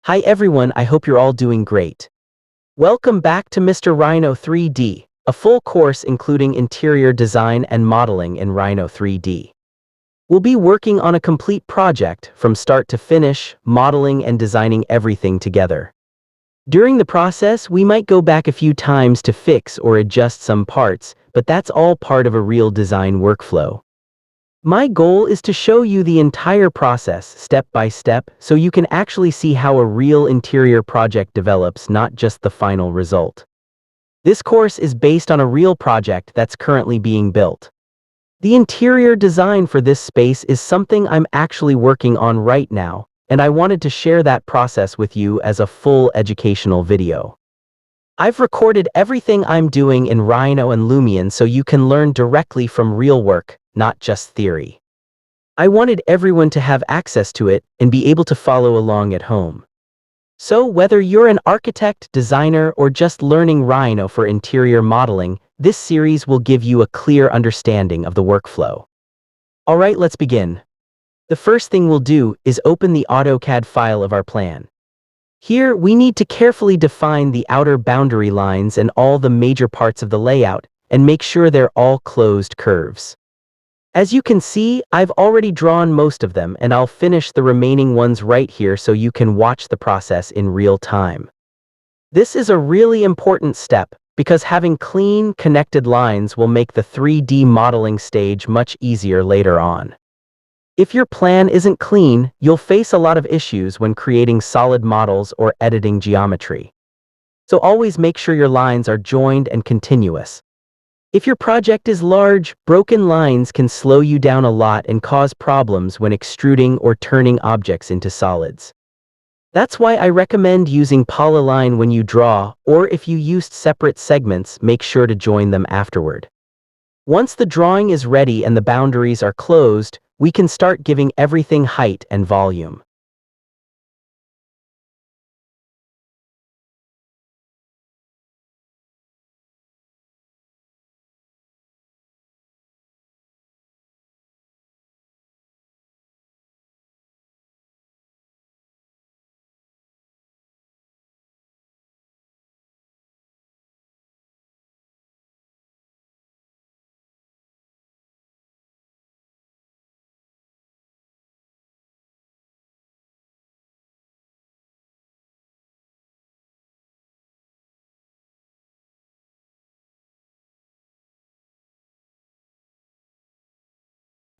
Hi everyone, I hope you're all doing great. Welcome back to Mr. Rhino 3D, a full course including interior design and modeling in Rhino 3D. We'll be working on a complete project from start to finish, modeling and designing everything together. During the process, we might go back a few times to fix or adjust some parts, but that's all part of a real design workflow. My goal is to show you the entire process step by step so you can actually see how a real interior project develops, not just the final result. This course is based on a real project that's currently being built. The interior design for this space is something I'm actually working on right now, and I wanted to share that process with you as a full educational video. I've recorded everything I'm doing in Rhino and Lumion so you can learn directly from real work, not just theory. I wanted everyone to have access to it and be able to follow along at home. So whether you're an architect, designer, or just learning Rhino for interior modeling, this series will give you a clear understanding of the workflow. Alright, let's begin. The first thing we'll do is open the AutoCAD file of our plan. Here, we need to carefully define the outer boundary lines and all the major parts of the layout, and make sure they're all closed curves. As you can see, I've already drawn most of them, and I'll finish the remaining ones right here so you can watch the process in real time. This is a really important step, because having clean, connected lines will make the 3D modeling stage much easier later on. If your plan isn't clean, you'll face a lot of issues when creating solid models or editing geometry. So always make sure your lines are joined and continuous. If your project is large, broken lines can slow you down a lot and cause problems when extruding or turning objects into solids. That's why I recommend using polyline when you draw, or if you used separate segments, make sure to join them afterward. Once the drawing is ready and the boundaries are closed, we can start giving everything height and volume.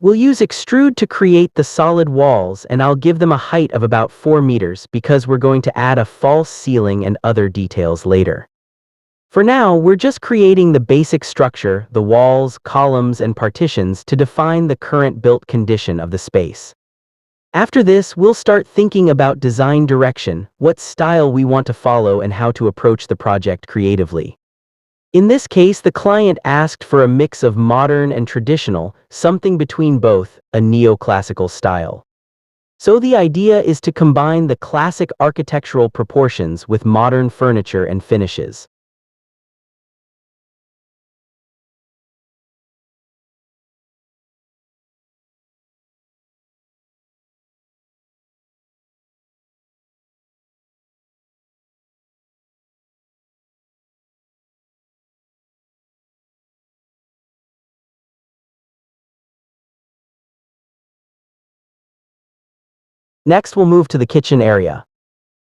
We'll use extrude to create the solid walls, and I'll give them a height of about 4 meters because we're going to add a false ceiling and other details later. For now, we're just creating the basic structure, the walls, columns, and partitions to define the current built condition of the space. After this, we'll start thinking about design direction, what style we want to follow, and how to approach the project creatively. In this case, the client asked for a mix of modern and traditional, something between both, a neoclassical style. So the idea is to combine the classic architectural proportions with modern furniture and finishes. Next, we'll move to the kitchen area.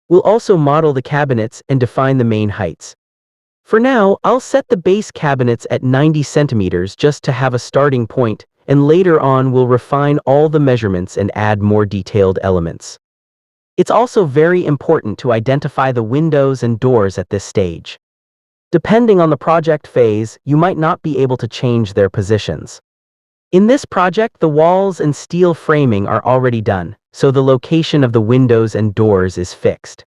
We'll also model the cabinets and define the main heights. For now, I'll set the base cabinets at 90 centimeters just to have a starting point, and later on we'll refine all the measurements and add more detailed elements. It's also very important to identify the windows and doors at this stage. Depending on the project phase, you might not be able to change their positions. In this project, the walls and steel framing are already done, so the location of the windows and doors is fixed.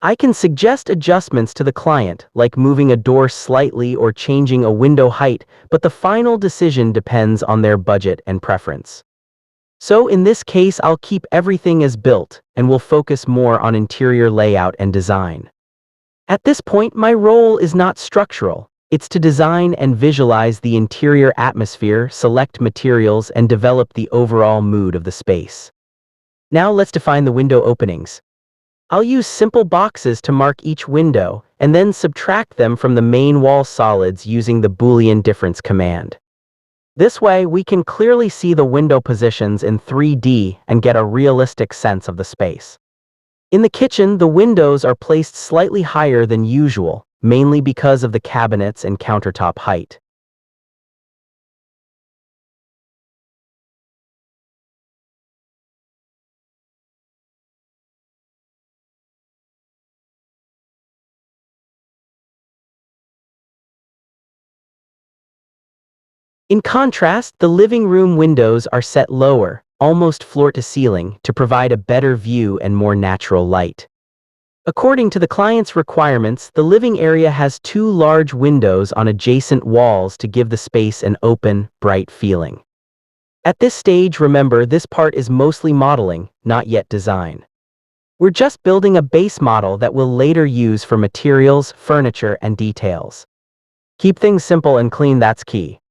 I can suggest adjustments to the client, like moving a door slightly or changing a window height, but the final decision depends on their budget and preference. So in this case, I'll keep everything as built, and we'll focus more on interior layout and design. At this point, my role is not structural. It's to design and visualize the interior atmosphere, select materials, and develop the overall mood of the space. Now let's define the window openings. I'll use simple boxes to mark each window, and then subtract them from the main wall solids using the Boolean difference command. This way, we can clearly see the window positions in 3D and get a realistic sense of the space. In the kitchen, the windows are placed slightly higher than usual, mainly because of the cabinets and countertop height. In contrast, the living room windows are set lower, almost floor to ceiling, to provide a better view and more natural light. According to the client's requirements, the living area has two large windows on adjacent walls to give the space an open, bright feeling. At this stage, remember, this part is mostly modeling, not yet design. We're just building a base model that we'll later use for materials, furniture, and details. Keep things simple and clean, that's key.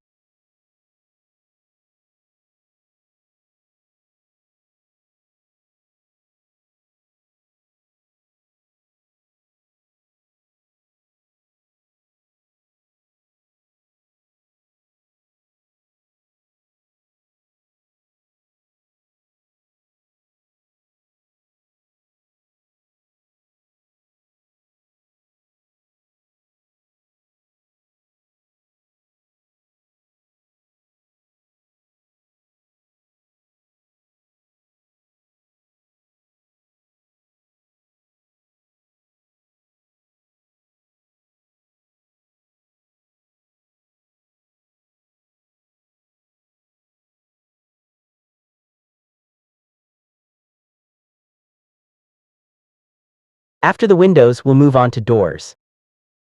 After the windows, we'll move on to doors.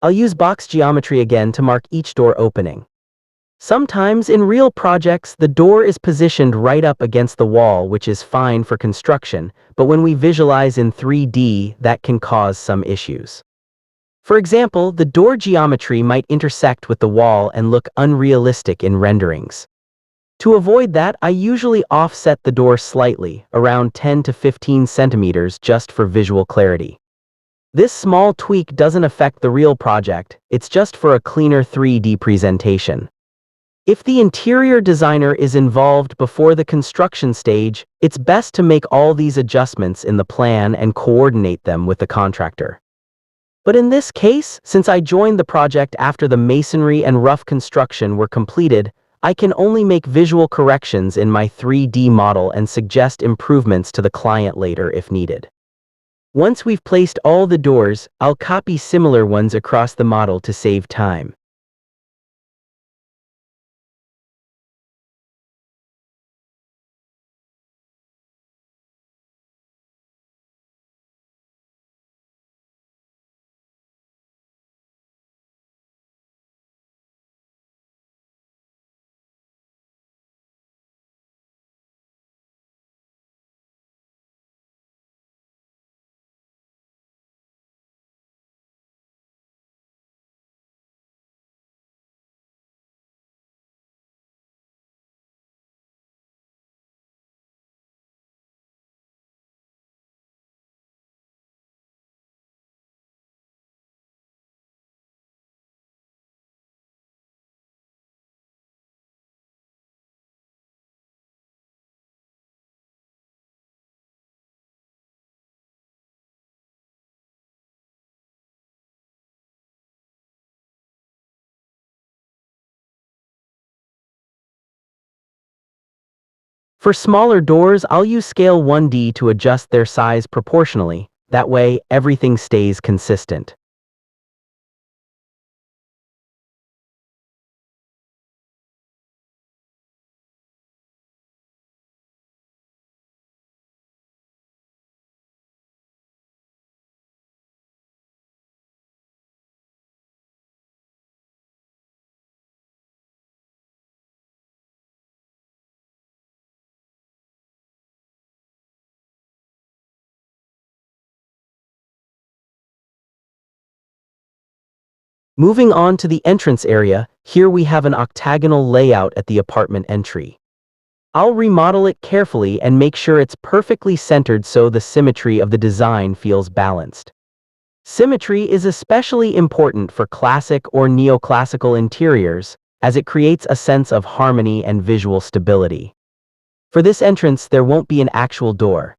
I'll use box geometry again to mark each door opening. Sometimes in real projects, the door is positioned right up against the wall, which is fine for construction, but when we visualize in 3D, that can cause some issues. For example, the door geometry might intersect with the wall and look unrealistic in renderings. To avoid that, I usually offset the door slightly, around 10 to 15 centimeters, just for visual clarity. This small tweak doesn't affect the real project, it's just for a cleaner 3D presentation. If the interior designer is involved before the construction stage, it's best to make all these adjustments in the plan and coordinate them with the contractor. But in this case, since I joined the project after the masonry and rough construction were completed, I can only make visual corrections in my 3D model and suggest improvements to the client later if needed. Once we've placed all the doors, I'll copy similar ones across the model to save time. For smaller doors, I'll use scale 1D to adjust their size proportionally. That way, everything stays consistent. Moving on to the entrance area, here we have an octagonal layout at the apartment entry. I'll remodel it carefully and make sure it's perfectly centered so the symmetry of the design feels balanced. Symmetry is especially important for classic or neoclassical interiors, as it creates a sense of harmony and visual stability. For this entrance, there won't be an actual door.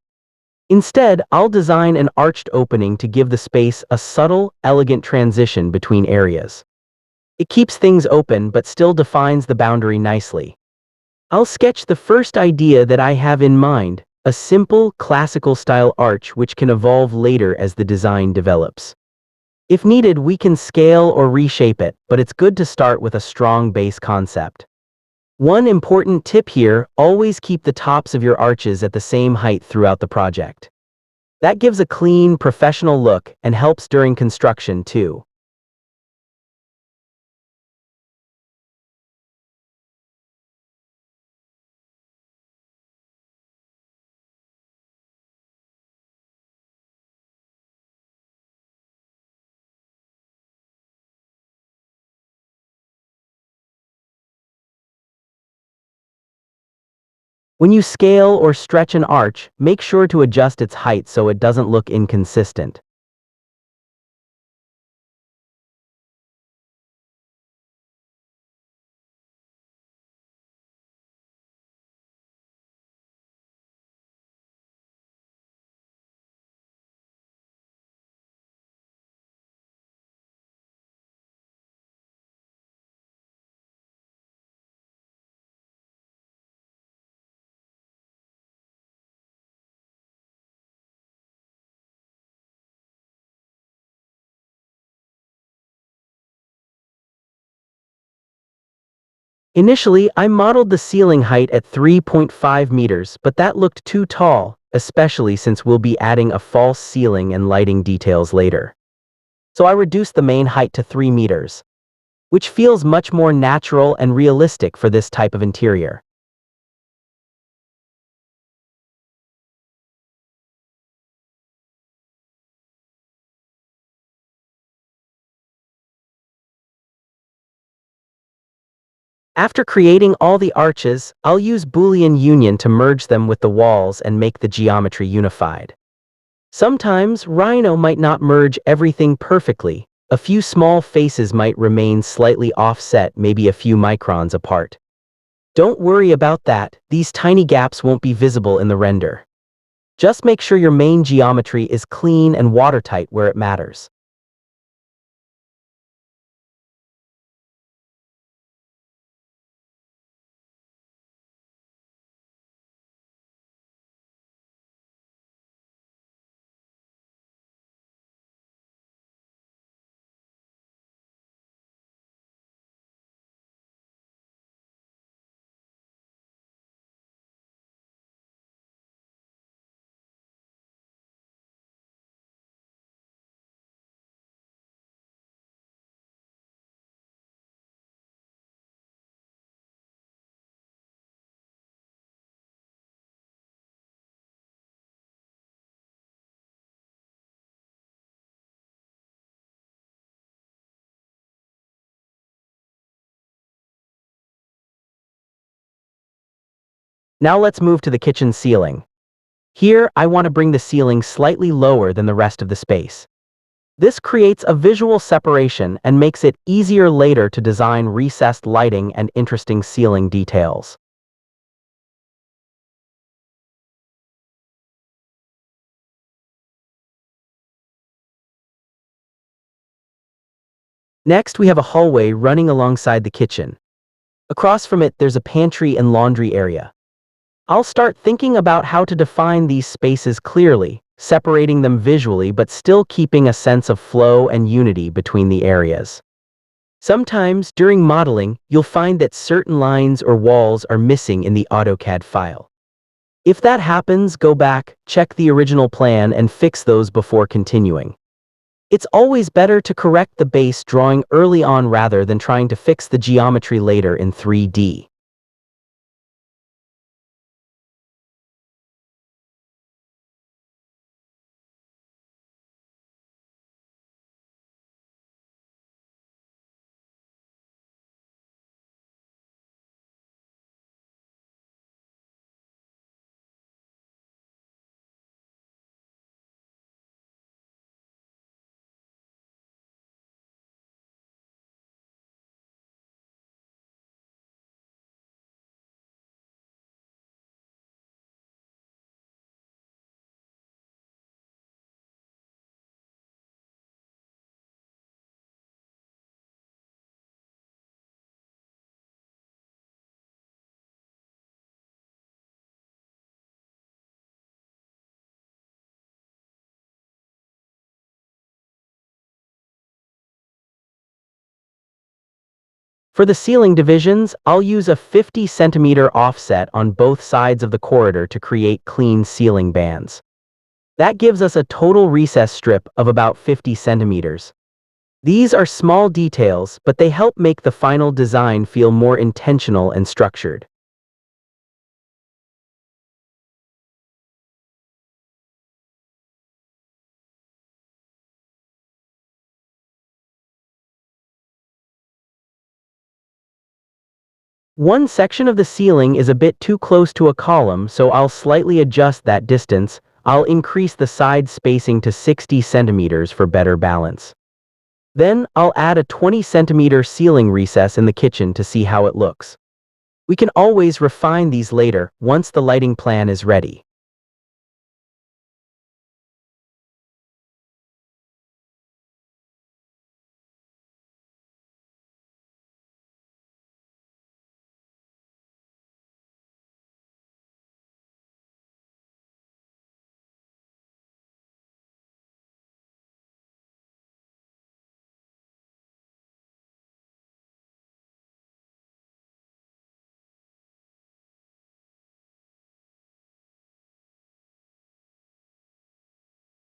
Instead, I'll design an arched opening to give the space a subtle, elegant transition between areas. It keeps things open but still defines the boundary nicely. I'll sketch the first idea that I have in mind, a simple, classical-style arch which can evolve later as the design develops. If needed, we can scale or reshape it, but it's good to start with a strong base concept. One important tip here, always keep the tops of your arches at the same height throughout the project. That gives a clean, professional look and helps during construction too. When you scale or stretch an arch, make sure to adjust its height so it doesn't look inconsistent. Initially, I modeled the ceiling height at 3.5 meters, but that looked too tall, especially since we'll be adding a false ceiling and lighting details later. So I reduced the main height to 3 meters, which feels much more natural and realistic for this type of interior. After creating all the arches, I'll use Boolean union to merge them with the walls and make the geometry unified. Sometimes, Rhino might not merge everything perfectly. A few small faces might remain slightly offset, maybe a few microns apart. Don't worry about that, these tiny gaps won't be visible in the render. Just make sure your main geometry is clean and watertight where it matters. Now let's move to the kitchen ceiling. Here, I want to bring the ceiling slightly lower than the rest of the space. This creates a visual separation and makes it easier later to design recessed lighting and interesting ceiling details. Next, we have a hallway running alongside the kitchen. Across from it, there's a pantry and laundry area. I'll start thinking about how to define these spaces clearly, separating them visually but still keeping a sense of flow and unity between the areas. Sometimes, during modeling, you'll find that certain lines or walls are missing in the AutoCAD file. If that happens, go back, check the original plan and fix those before continuing. It's always better to correct the base drawing early on rather than trying to fix the geometry later in 3D. For the ceiling divisions, I'll use a 50 centimeter offset on both sides of the corridor to create clean ceiling bands. That gives us a total recess strip of about 50 centimeters. These are small details, but they help make the final design feel more intentional and structured. One section of the ceiling is a bit too close to a column, so I'll slightly adjust that distance. I'll increase the side spacing to 60 centimeters for better balance. Then, I'll add a 20 centimeter ceiling recess in the kitchen to see how it looks. We can always refine these later, once the lighting plan is ready.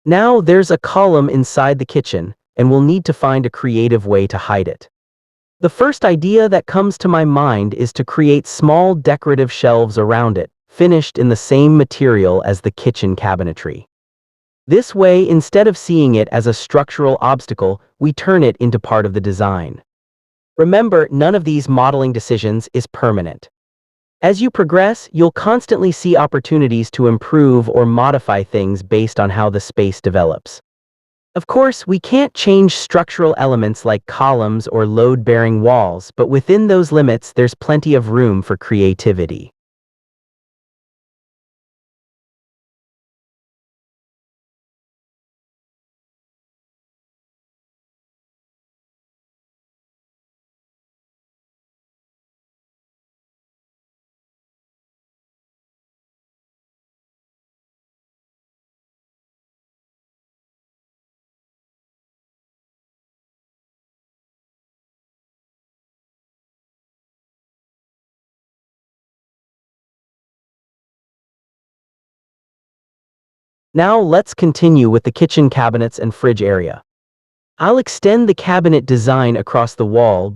Now, there's a column inside the kitchen, and we'll need to find a creative way to hide it. The first idea that comes to my mind is to create small decorative shelves around it, finished in the same material as the kitchen cabinetry. This way, instead of seeing it as a structural obstacle, we turn it into part of the design. Remember, none of these modeling decisions is permanent. As you progress, you'll constantly see opportunities to improve or modify things based on how the space develops. Of course, we can't change structural elements like columns or load-bearing walls, but within those limits, there's plenty of room for creativity. Now let's continue with the kitchen cabinets and fridge area. I'll extend the cabinet design across the wall.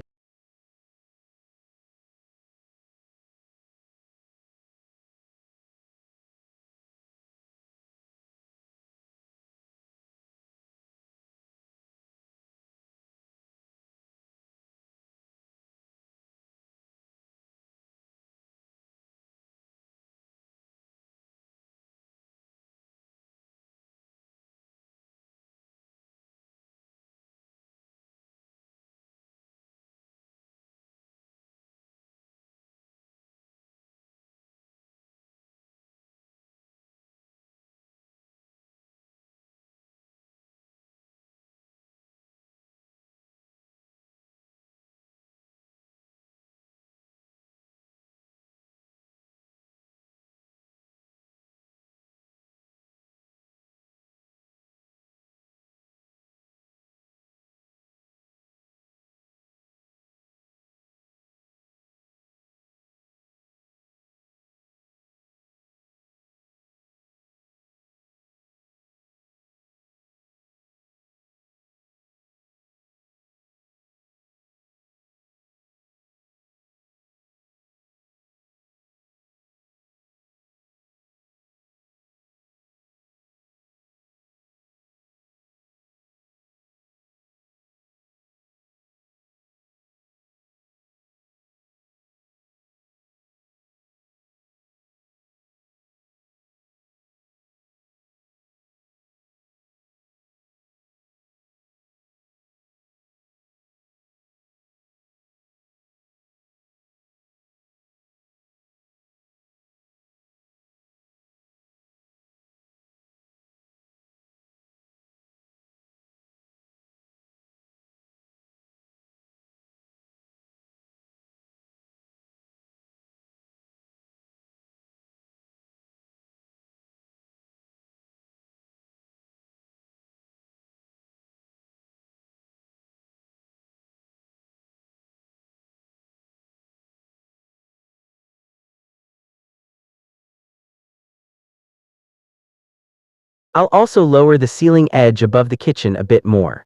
I'll also lower the ceiling edge above the kitchen a bit more.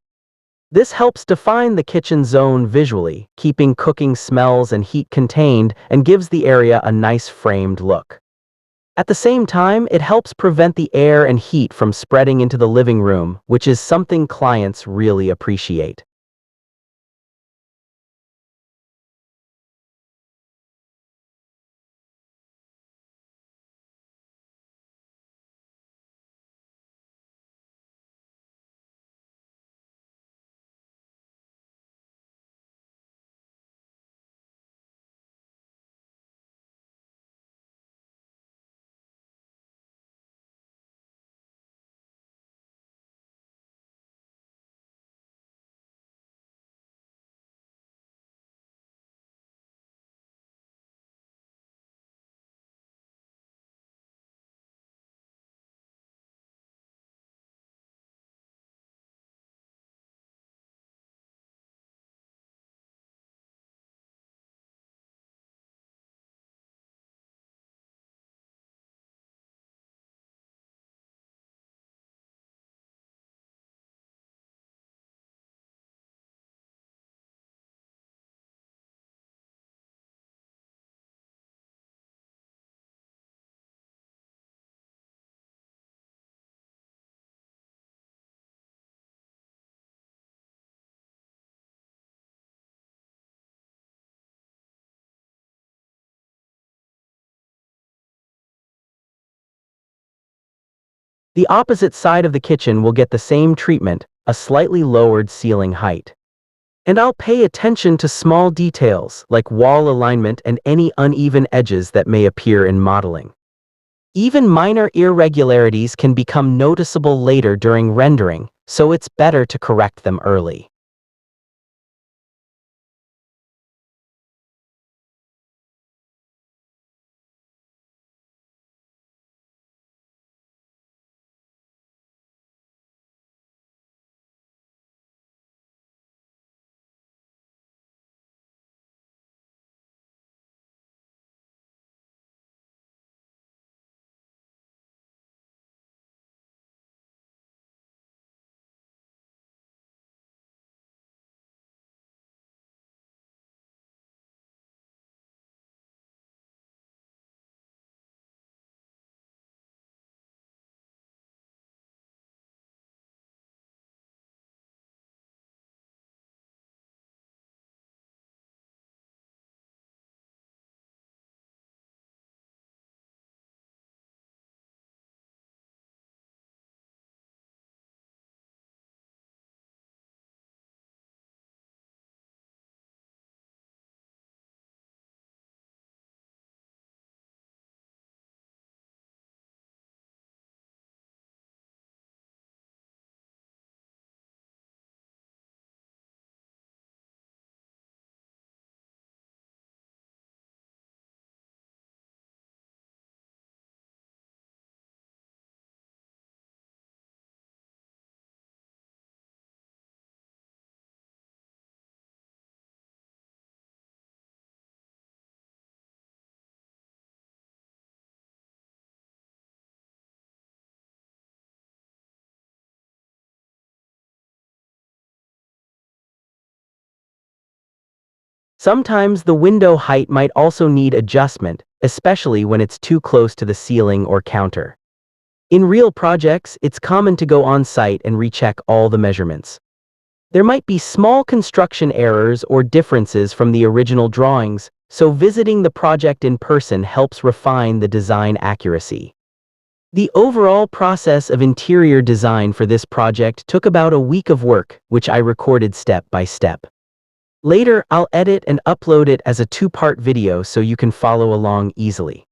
This helps define the kitchen zone visually, keeping cooking smells and heat contained and gives the area a nice framed look. At the same time, it helps prevent the air and heat from spreading into the living room, which is something clients really appreciate. The opposite side of the kitchen will get the same treatment, a slightly lowered ceiling height. And I'll pay attention to small details like wall alignment and any uneven edges that may appear in modeling. Even minor irregularities can become noticeable later during rendering, so it's better to correct them early. Sometimes the window height might also need adjustment, especially when it's too close to the ceiling or counter. In real projects, it's common to go on site and recheck all the measurements. There might be small construction errors or differences from the original drawings, so visiting the project in person helps refine the design accuracy. The overall process of interior design for this project took about a week of work, which I recorded step by step. Later, I'll edit and upload it as a two-part video so you can follow along easily.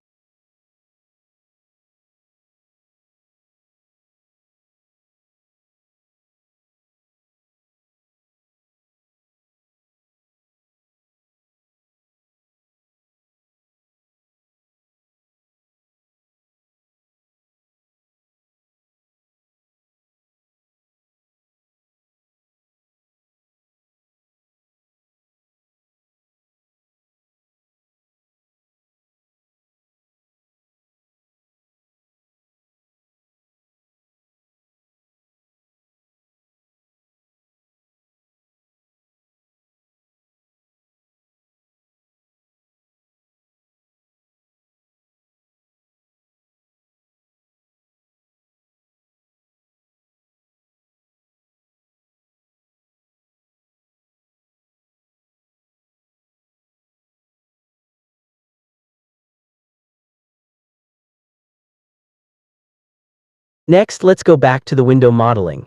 Next, let's go back to the window modeling.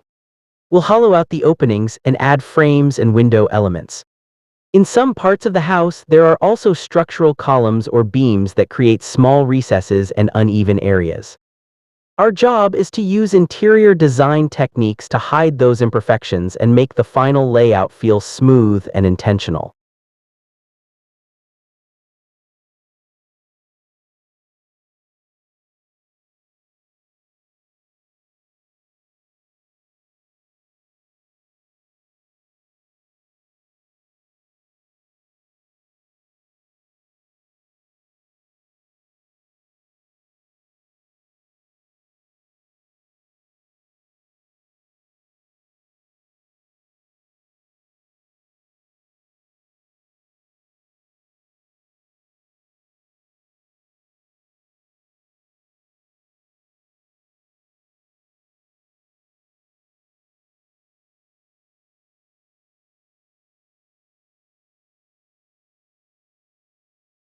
We'll hollow out the openings and add frames and window elements. In some parts of the house, there are also structural columns or beams that create small recesses and uneven areas. Our job is to use interior design techniques to hide those imperfections and make the final layout feel smooth and intentional.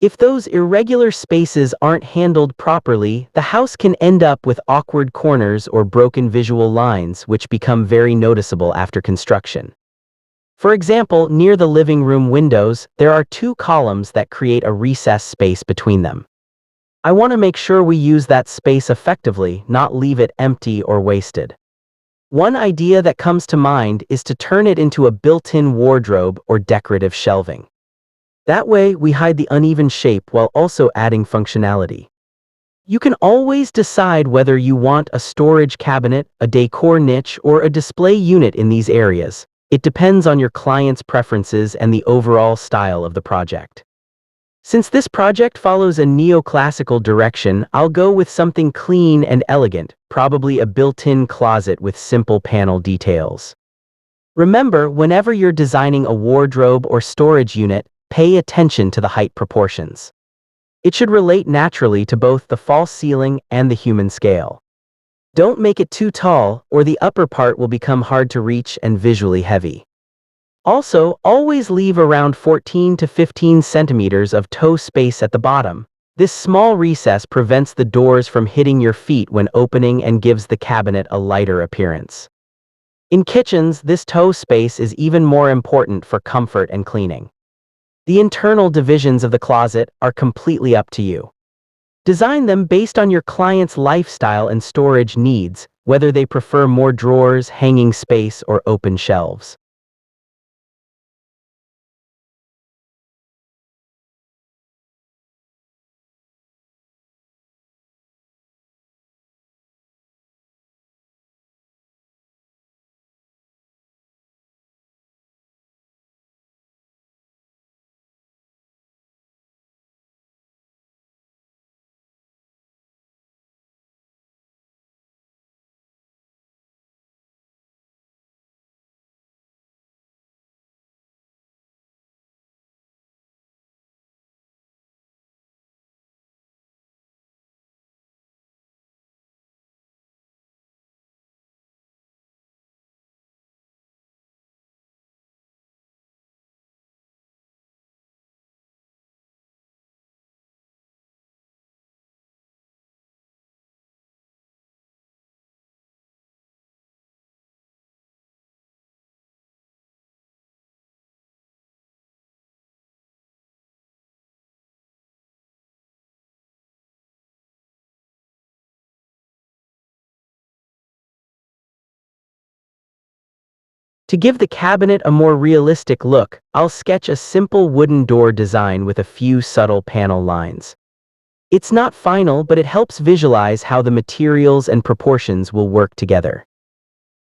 If those irregular spaces aren't handled properly, the house can end up with awkward corners or broken visual lines, which become very noticeable after construction. For example, near the living room windows, there are two columns that create a recessed space between them. I want to make sure we use that space effectively, not leave it empty or wasted. One idea that comes to mind is to turn it into a built-in wardrobe or decorative shelving. That way, we hide the uneven shape while also adding functionality. You can always decide whether you want a storage cabinet, a decor niche, or a display unit in these areas. It depends on your client's preferences and the overall style of the project. Since this project follows a neoclassical direction, I'll go with something clean and elegant, probably a built-in closet with simple panel details. Remember, whenever you're designing a wardrobe or storage unit, pay attention to the height proportions. It should relate naturally to both the false ceiling and the human scale. Don't make it too tall, or the upper part will become hard to reach and visually heavy. Also, always leave around 14 to 15 centimeters of toe space at the bottom. This small recess prevents the doors from hitting your feet when opening and gives the cabinet a lighter appearance. In kitchens, this toe space is even more important for comfort and cleaning. The internal divisions of the closet are completely up to you. Design them based on your client's lifestyle and storage needs, whether they prefer more drawers, hanging space, or open shelves. To give the cabinet a more realistic look, I'll sketch a simple wooden door design with a few subtle panel lines. It's not final, but it helps visualize how the materials and proportions will work together.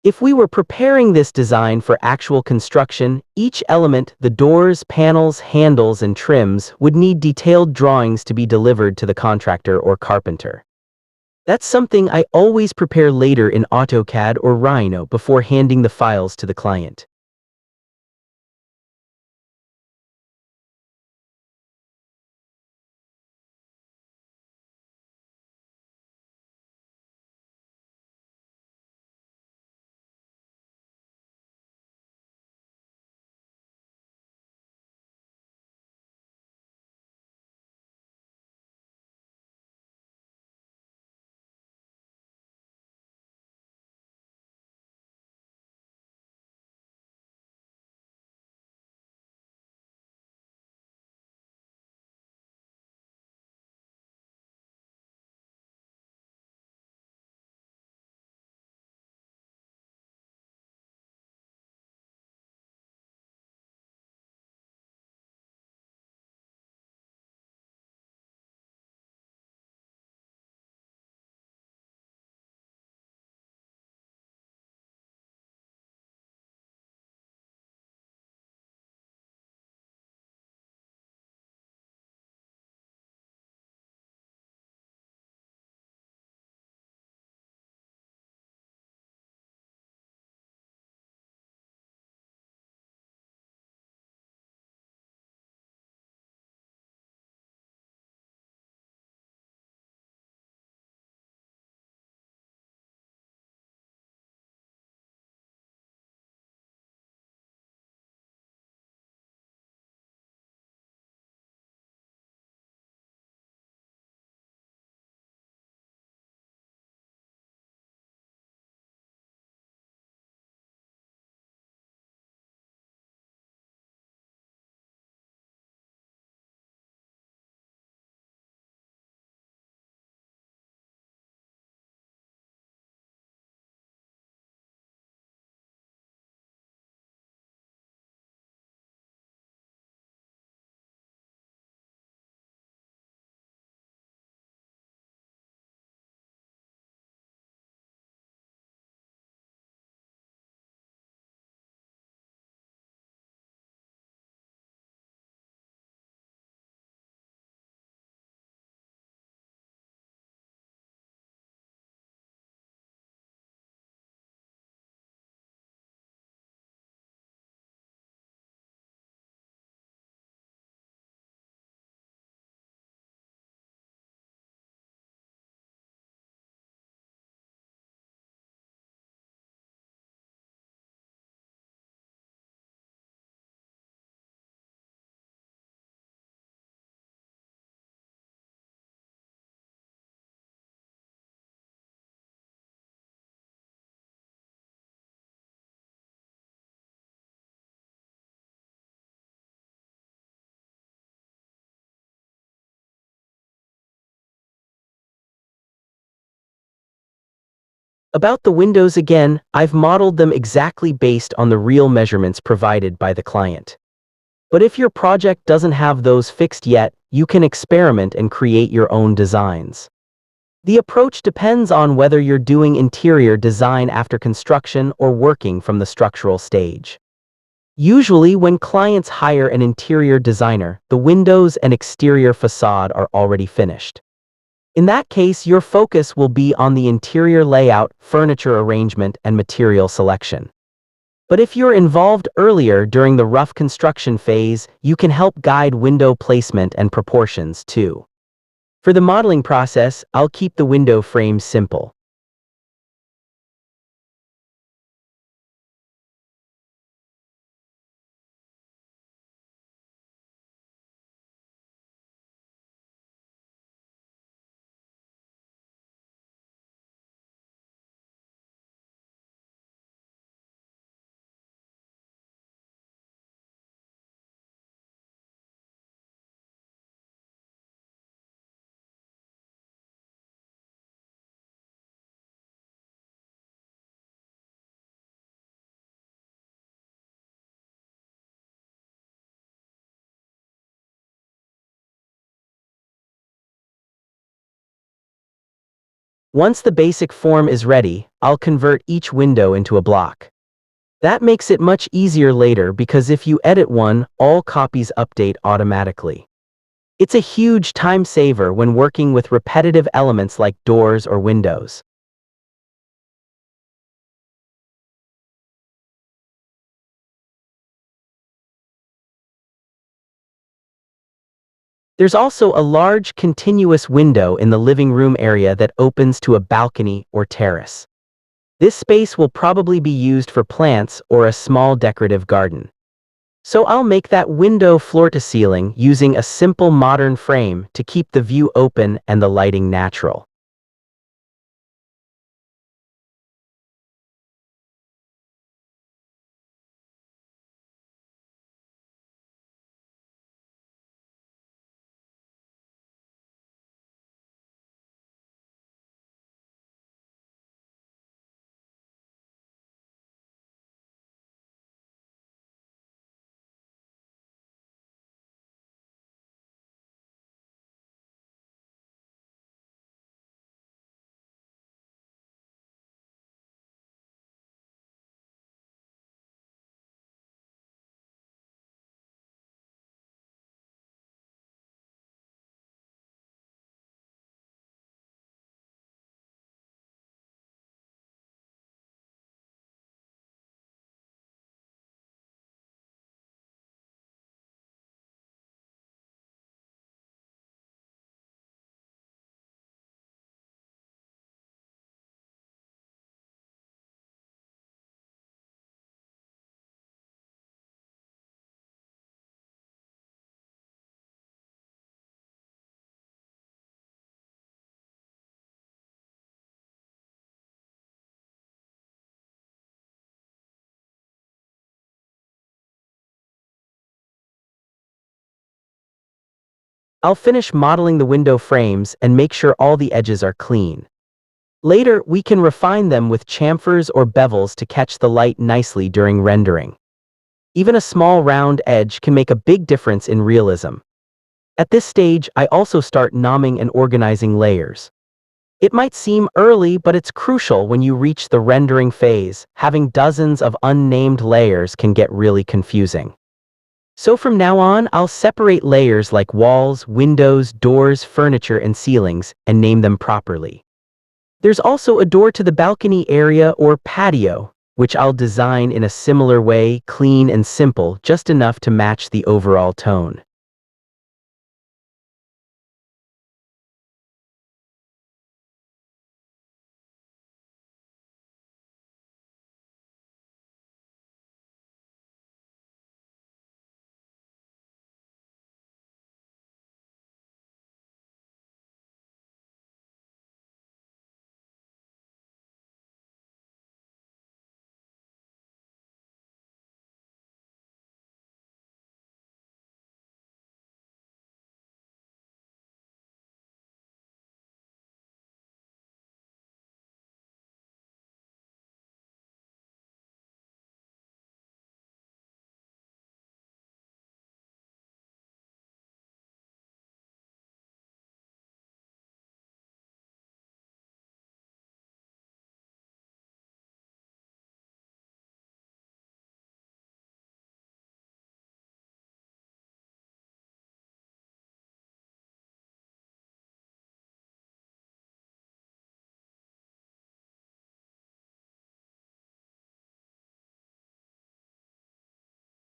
If we were preparing this design for actual construction, each element, the doors, panels, handles, and trims, would need detailed drawings to be delivered to the contractor or carpenter. That's something I always prepare later in AutoCAD or Rhino before handing the files to the client. About the windows again, I've modeled them exactly based on the real measurements provided by the client. But if your project doesn't have those fixed yet, you can experiment and create your own designs. The approach depends on whether you're doing interior design after construction or working from the structural stage. Usually, when clients hire an interior designer, the windows and exterior facade are already finished. In that case, your focus will be on the interior layout, furniture arrangement, and material selection. But if you're involved earlier during the rough construction phase, you can help guide window placement and proportions too. For the modeling process, I'll keep the window frames simple. Once the basic form is ready, I'll convert each window into a block. That makes it much easier later because if you edit one, all copies update automatically. It's a huge time saver when working with repetitive elements like doors or windows. There's also a large continuous window in the living room area that opens to a balcony or terrace. This space will probably be used for plants or a small decorative garden. So I'll make that window floor to ceiling using a simple modern frame to keep the view open and the lighting natural. I'll finish modeling the window frames and make sure all the edges are clean. Later, we can refine them with chamfers or bevels to catch the light nicely during rendering. Even a small round edge can make a big difference in realism. At this stage, I also start nomming and organizing layers. It might seem early, but it's crucial when you reach the rendering phase. Having dozens of unnamed layers can get really confusing. So from now on, I'll separate layers like walls, windows, doors, furniture, and ceilings, and name them properly. There's also a door to the balcony area or patio, which I'll design in a similar way, clean and simple, just enough to match the overall tone.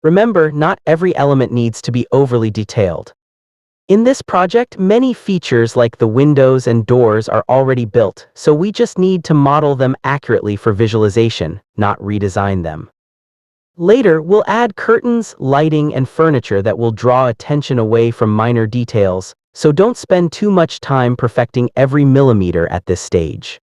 Remember, not every element needs to be overly detailed. In this project, many features like the windows and doors are already built, so we just need to model them accurately for visualization, not redesign them. Later, we'll add curtains, lighting, and furniture that will draw attention away from minor details, so don't spend too much time perfecting every millimeter at this stage.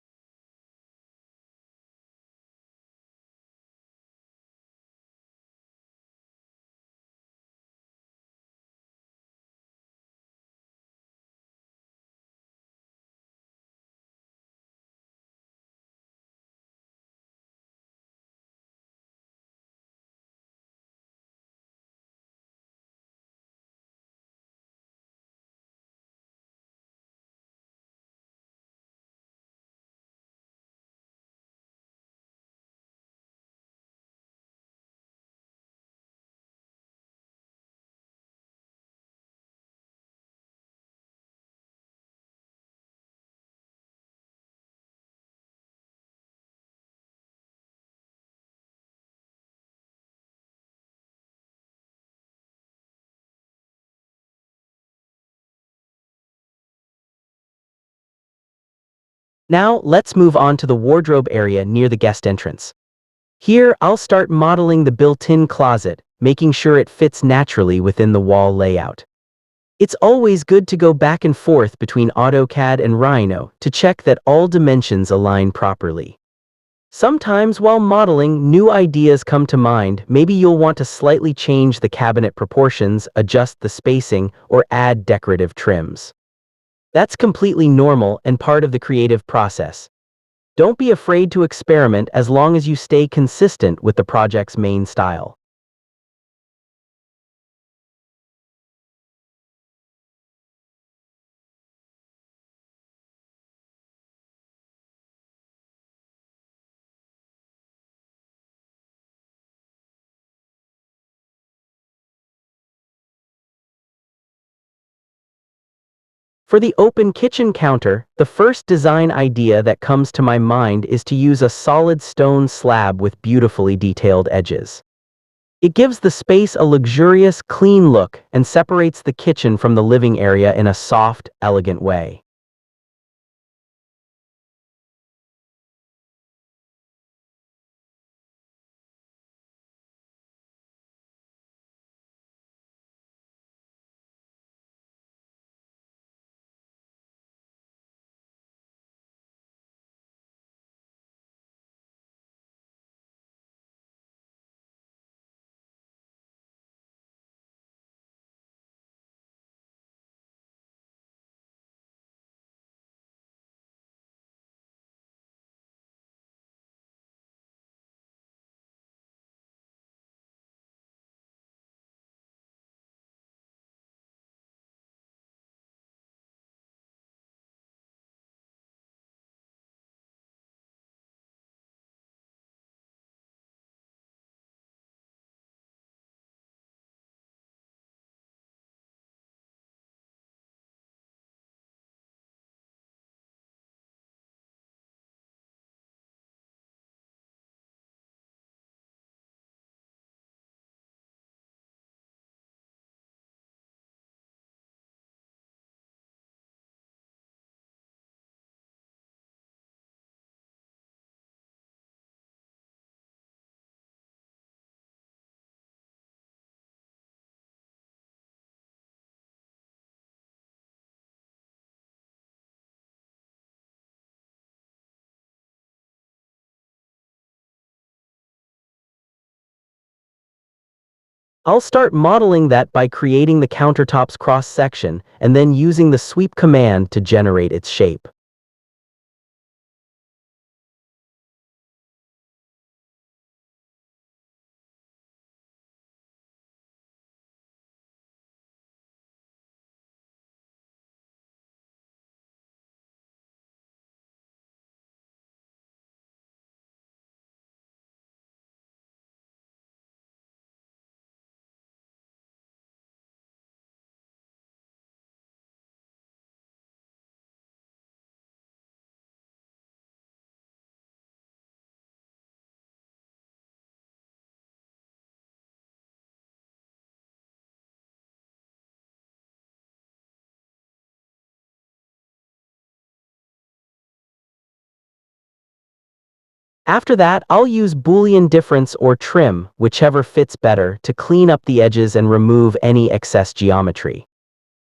Now, let's move on to the wardrobe area near the guest entrance. Here, I'll start modeling the built-in closet, making sure it fits naturally within the wall layout. It's always good to go back and forth between AutoCAD and Rhino to check that all dimensions align properly. Sometimes while modeling, new ideas come to mind. Maybe you'll want to slightly change the cabinet proportions, adjust the spacing, or add decorative trims. That's completely normal and part of the creative process. Don't be afraid to experiment as long as you stay consistent with the project's main style. For the open kitchen counter, the first design idea that comes to my mind is to use a solid stone slab with beautifully detailed edges. It gives the space a luxurious, clean look and separates the kitchen from the living area in a soft, elegant way. I'll start modeling that by creating the countertop's cross-section and then using the sweep command to generate its shape. After that, I'll use Boolean difference or trim, whichever fits better, to clean up the edges and remove any excess geometry.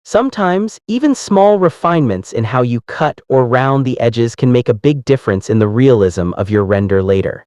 Sometimes, even small refinements in how you cut or round the edges can make a big difference in the realism of your render later.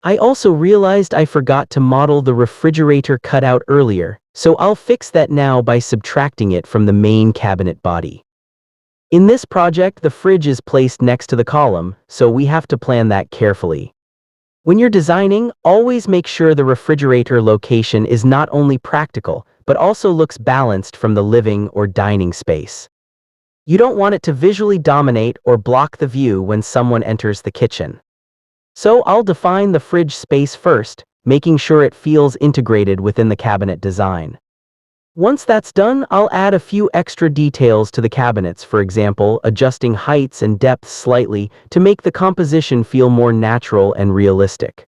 I also realized I forgot to model the refrigerator cutout earlier, so I'll fix that now by subtracting it from the main cabinet body. In this project, the fridge is placed next to the column, so we have to plan that carefully. When you're designing, always make sure the refrigerator location is not only practical, but also looks balanced from the living or dining space. You don't want it to visually dominate or block the view when someone enters the kitchen. So I'll define the fridge space first, making sure it feels integrated within the cabinet design. Once that's done, I'll add a few extra details to the cabinets, for example, adjusting heights and depths slightly to make the composition feel more natural and realistic.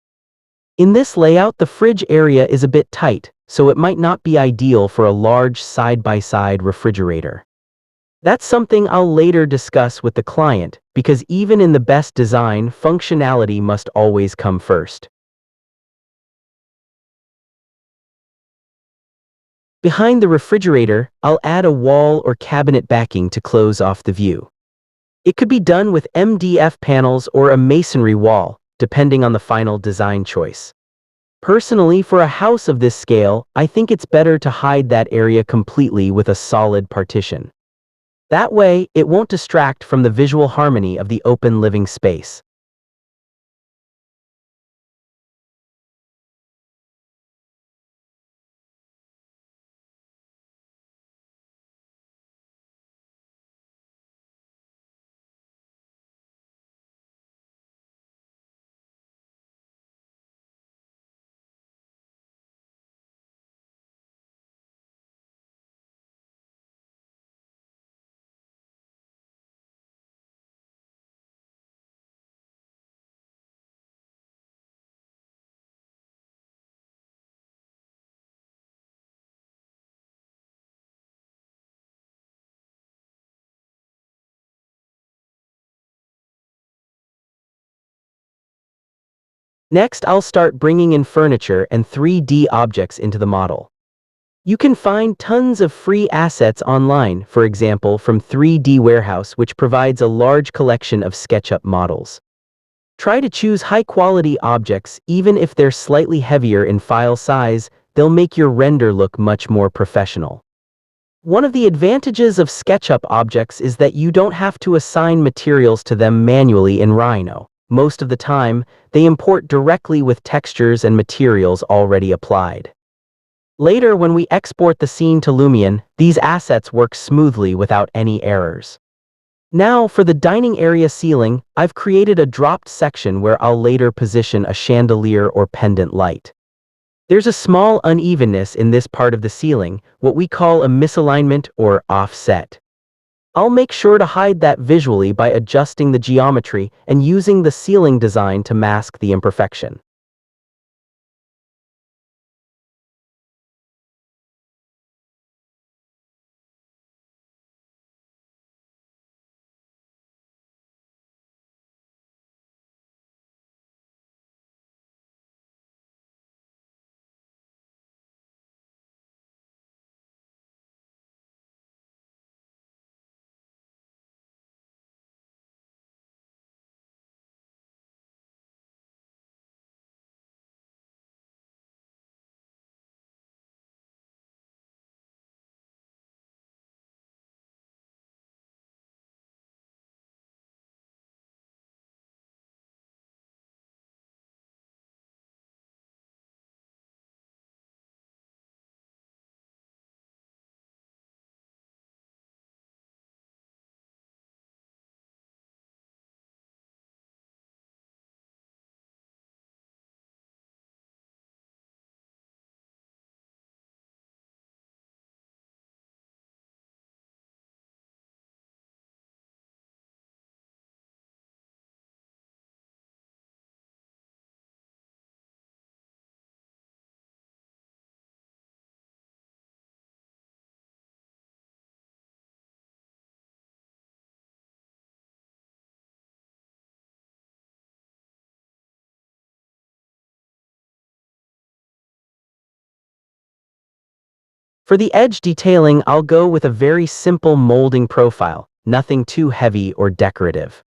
In this layout, the fridge area is a bit tight, so it might not be ideal for a large side-by-side refrigerator. That's something I'll later discuss with the client, because even in the best design, functionality must always come first. Behind the refrigerator, I'll add a wall or cabinet backing to close off the view. It could be done with MDF panels or a masonry wall, depending on the final design choice. Personally, for a house of this scale, I think it's better to hide that area completely with a solid partition. That way, it won't distract from the visual harmony of the open living space. Next, I'll start bringing in furniture and 3D objects into the model. You can find tons of free assets online, for example, from 3D Warehouse, which provides a large collection of SketchUp models. Try to choose high-quality objects, even if they're slightly heavier in file size, they'll make your render look much more professional. One of the advantages of SketchUp objects is that you don't have to assign materials to them manually in Rhino. Most of the time, they import directly with textures and materials already applied. Later, when we export the scene to Lumion, these assets work smoothly without any errors. Now, for the dining area ceiling, I've created a dropped section where I'll later position a chandelier or pendant light. There's a small unevenness in this part of the ceiling, what we call a misalignment or offset. I'll make sure to hide that visually by adjusting the geometry and using the ceiling design to mask the imperfection. For the edge detailing, I'll go with a very simple molding profile, nothing too heavy or decorative.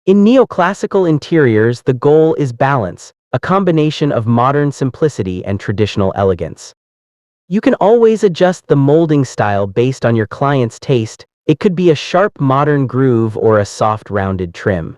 In neoclassical interiors, the goal is balance, a combination of modern simplicity and traditional elegance. You can always adjust the molding style based on your client's taste. It could be a sharp modern groove or a soft rounded trim.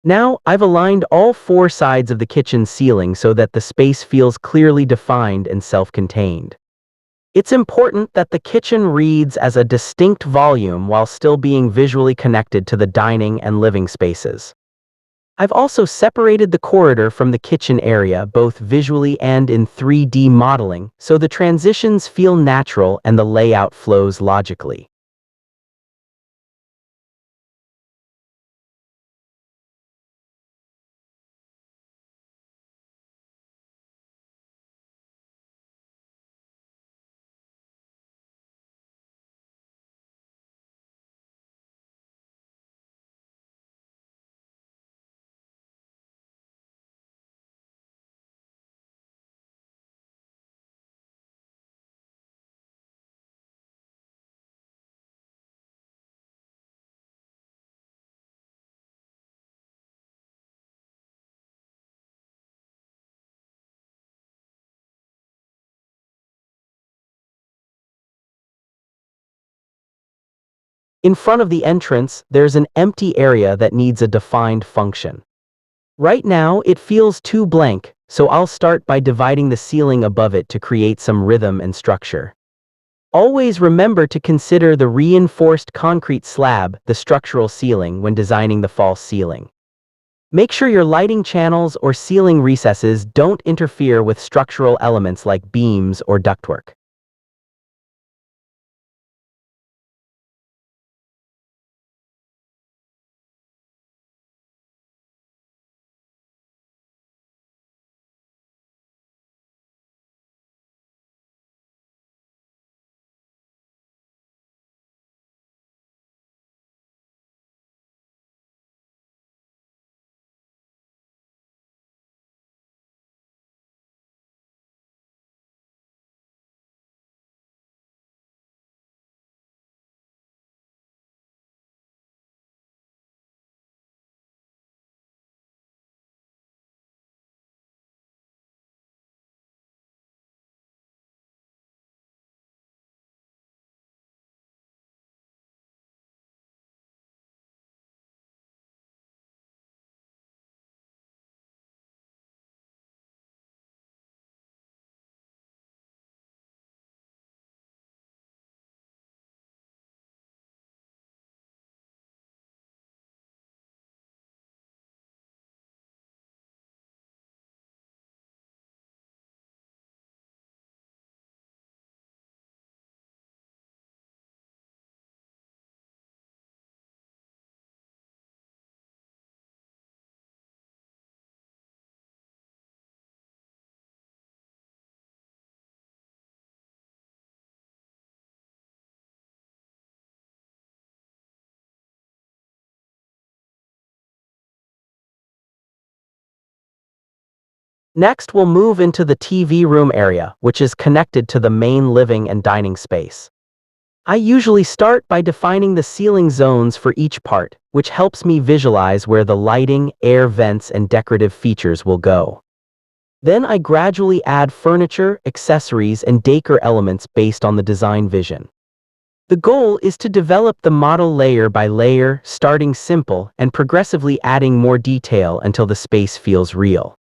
Now, I've aligned all four sides of the kitchen ceiling so that the space feels clearly defined and self-contained. It's important that the kitchen reads as a distinct volume while still being visually connected to the dining and living spaces. I've also separated the corridor from the kitchen area both visually and in 3D modeling, so the transitions feel natural and the layout flows logically. In front of the entrance, there's an empty area that needs a defined function. Right now, it feels too blank, so I'll start by dividing the ceiling above it to create some rhythm and structure. Always remember to consider the reinforced concrete slab, the structural ceiling, when designing the false ceiling. Make sure your lighting channels or ceiling recesses don't interfere with structural elements like beams or ductwork. Next, we'll move into the TV room area, which is connected to the main living and dining space. I usually start by defining the ceiling zones for each part, which helps me visualize where the lighting, air vents, and decorative features will go. Then I gradually add furniture, accessories, and decor elements based on the design vision. The goal is to develop the model layer by layer, starting simple and progressively adding more detail until the space feels real.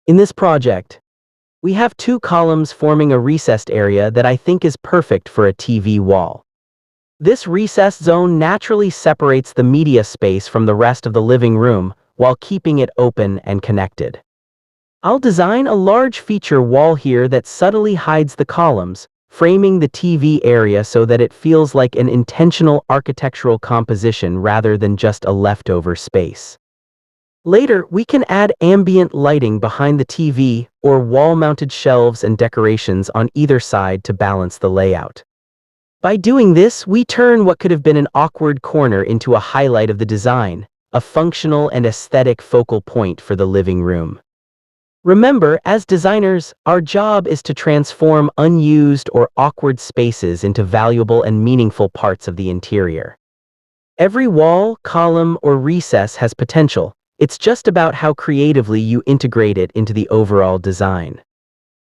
In this project, we have two columns forming a recessed area that I think is perfect for a TV wall. This recessed zone naturally separates the media space from the rest of the living room while keeping it open and connected. I'll design a large feature wall here that subtly hides the columns, framing the TV area so that it feels like an intentional architectural composition rather than just a leftover space. Later, we can add ambient lighting behind the TV or wall-mounted shelves and decorations on either side to balance the layout. By doing this, we turn what could have been an awkward corner into a highlight of the design, a functional and aesthetic focal point for the living room. Remember, as designers, our job is to transform unused or awkward spaces into valuable and meaningful parts of the interior. Every wall, column, or recess has potential. It's just about how creatively you integrate it into the overall design.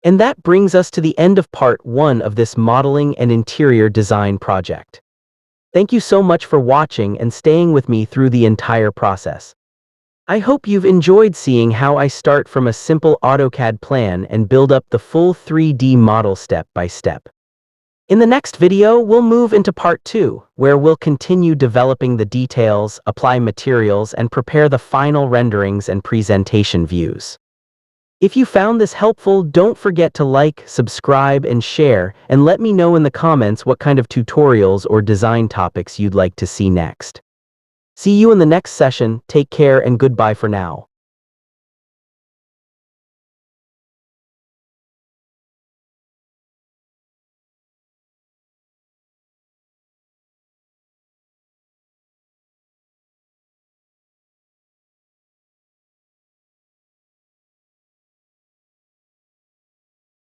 And that brings us to the end of part 1 of this modeling and interior design project. Thank you so much for watching and staying with me through the entire process. I hope you've enjoyed seeing how I start from a simple AutoCAD plan and build up the full 3D model step by step. In the next video, we'll move into part 2, where we'll continue developing the details, apply materials, and prepare the final renderings and presentation views. If you found this helpful, don't forget to like, subscribe, and share, and let me know in the comments what kind of tutorials or design topics you'd like to see next. See you in the next session. Take care and goodbye for now.